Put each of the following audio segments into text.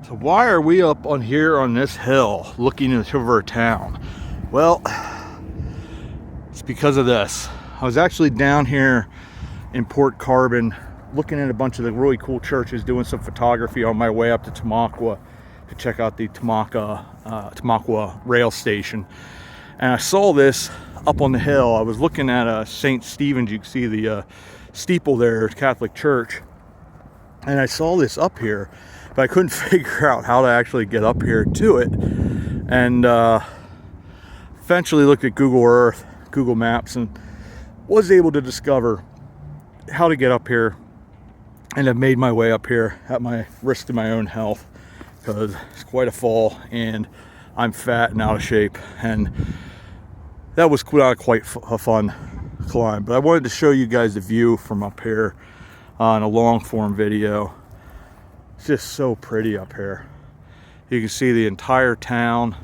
So why are we up on here on this hill looking over town? Well, it's because of this. I was actually down here in Port Carbon looking at a bunch of the really cool churches, doing some photography on my way up to Tamaqua to check out the Tamaqua rail station. And I saw this up on the hill. I was looking at St. Stephen's. You can see the steeple there, Catholic Church. And I saw this up here, but I couldn't figure out how to actually get up here to it. And eventually looked at Google Earth, Google Maps, and was able to discover how to get up here. And I've made my way up here at my risk to my own health, because it's quite a fall and I'm fat and out of shape. And that was quite a fun climb. But I wanted to show you guys the view from up here on a long form video. It's just so pretty up here. You can see the entire town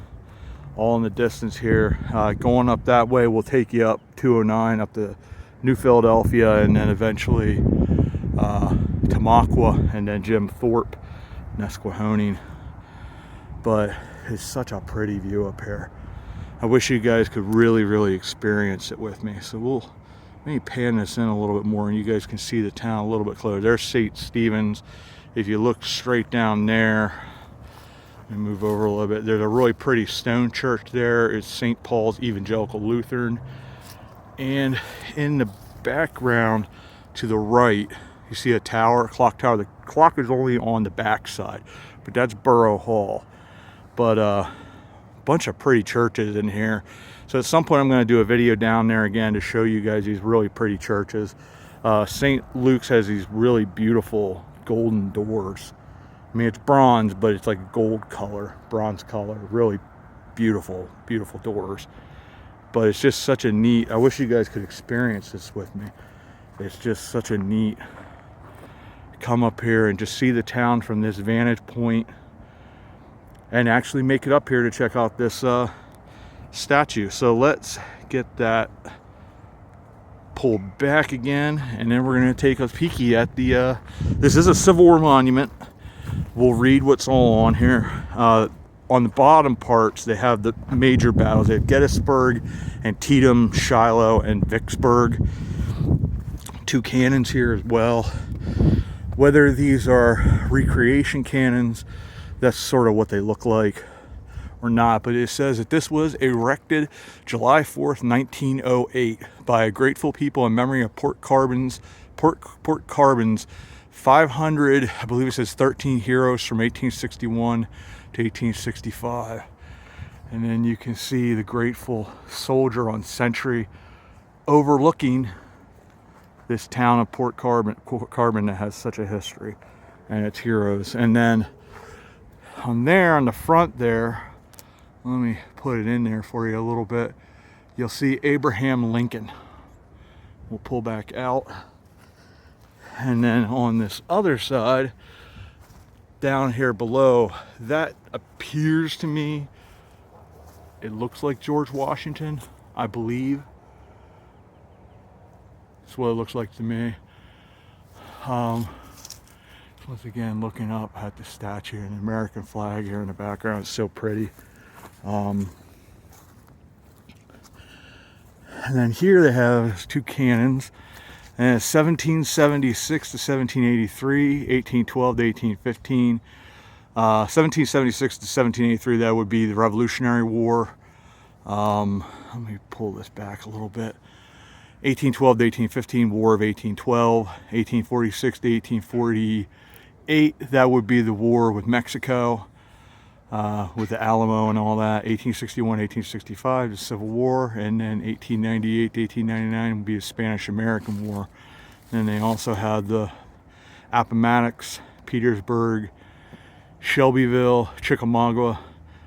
all in the distance here. Going up that way will take you up 209 up to New Philadelphia, and then eventually Tamaqua, and then Jim Thorpe, Nesquehoning. But it's such a pretty view up here. I wish you guys could really experience it with me. So we'll maybe pan this in a little bit more and you guys can see the town a little bit closer. There's St. Stephen's. If you look straight down there and move over a little bit, there's a really pretty stone church there. It's St. Paul's Evangelical Lutheran. And in the background to the right, you see a tower, a clock tower. The clock is only on the back side, but that's Borough Hall. But a bunch of pretty churches in here. So at some point I'm going to do a video down there again to show you guys these really pretty churches. St. Luke's has these really beautiful golden doors. I mean, it's bronze, but it's like a gold color, bronze color. Really beautiful doors. But it's just such a neat, I wish you guys could experience this with me. It's just such a neat, come up here and just see the town from this vantage point and actually make it up here to check out this statue. So let's get that pulled back again, and then we're going to take a peeky at the this is a Civil War monument. We'll read what's all on here. On the bottom parts they have the major battles. They have Gettysburg, Antietam, Shiloh, and Vicksburg. 2 cannons here as well. Whether these are recreation cannons, that's sort of what they look like, or not, but it says that this was erected July 4th, 1908 by a grateful people in memory of Port Carbon's 500, I believe it says 13 heroes from 1861 to 1865. And then you can see the grateful soldier on sentry overlooking this town of Port Carbon that has such a history and its heroes. And then on there, on the front there, let me put it in there for you a little bit. You'll see Abraham Lincoln. We'll pull back out. And then on this other side, down here below, that appears to me, it looks like George Washington, I believe. That's what it looks like to me. Once again, looking up at the statue and the American flag here in the background. It's so pretty. And then here they have 2 cannons. And it's 1776 to 1783, 1812 to 1815. 1776 to 1783, that would be the Revolutionary War. Let me pull this back a little bit. 1812 to 1815, War of 1812. 1846 to 1848, that would be the war with Mexico, with the Alamo and all that. 1861, 1865, the Civil War, and then 1898 to 1899 would be the Spanish-American War. And they also had the Appomattox, Petersburg, Shelbyville, Chickamauga,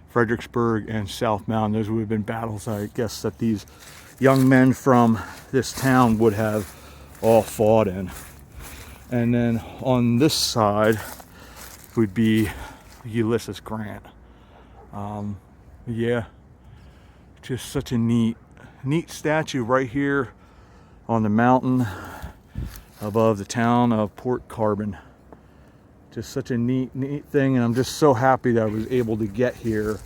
Fredericksburg, and South Mountain. Those would have been battles, I guess, that these young men from this town would have all fought in. And then on this side would be Ulysses Grant. Yeah, just such a neat statue right here on the mountain above the town of Port Carbon. Just such a neat thing, and I'm just so happy that I was able to get here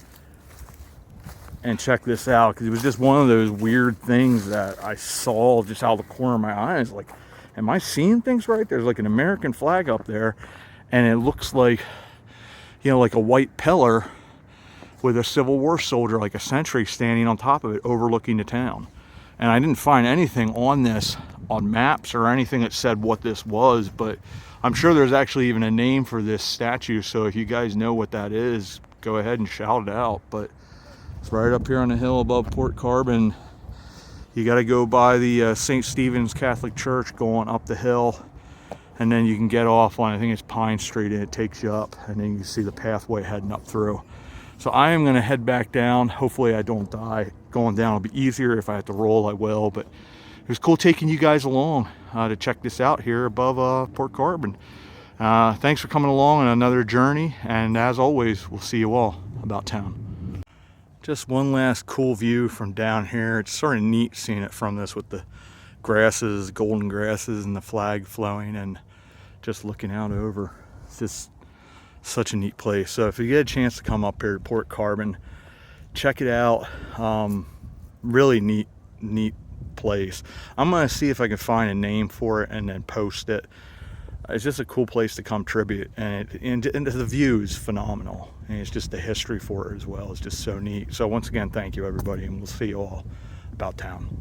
and check this out, because it was just one of those weird things that I saw just out of the corner of my eyes. Like, am I seeing things right? There's like an American flag up there, and it looks like, you know, like a white pillar with a Civil War soldier, like a sentry, standing on top of it overlooking the town. And I didn't find anything on this on maps or anything that said what this was, but I'm sure there's actually even a name for this statue. So if you guys know what that is, go ahead and shout it out. But it's right up here on the hill above Port Carbon. You got to go by the St. Stephen's Catholic Church going up the hill, and then you can get off on, I think it's Pine Street, and it takes you up, and then you can see the pathway heading up through. So I am going to head back down. Hopefully I don't die going down. It'll be easier. If I have to roll, I will. But it was cool taking you guys along to check this out here above Port Carbon. Thanks for coming along on another journey, and as always, we'll see you all about town. Just one last cool view from down here. It's sort of neat seeing it from this with the grasses, golden grasses, and the flag flowing, and just looking out over. It's just such a neat place. So if you get a chance to come up here to Port Carbon, check it out. Really neat place. I'm gonna see if I can find a name for it and then post it. It's just a cool place to come tribute, and the view is phenomenal, and it's just the history for it as well. It's just so neat. So once again, thank you everybody, and we'll see you all about town.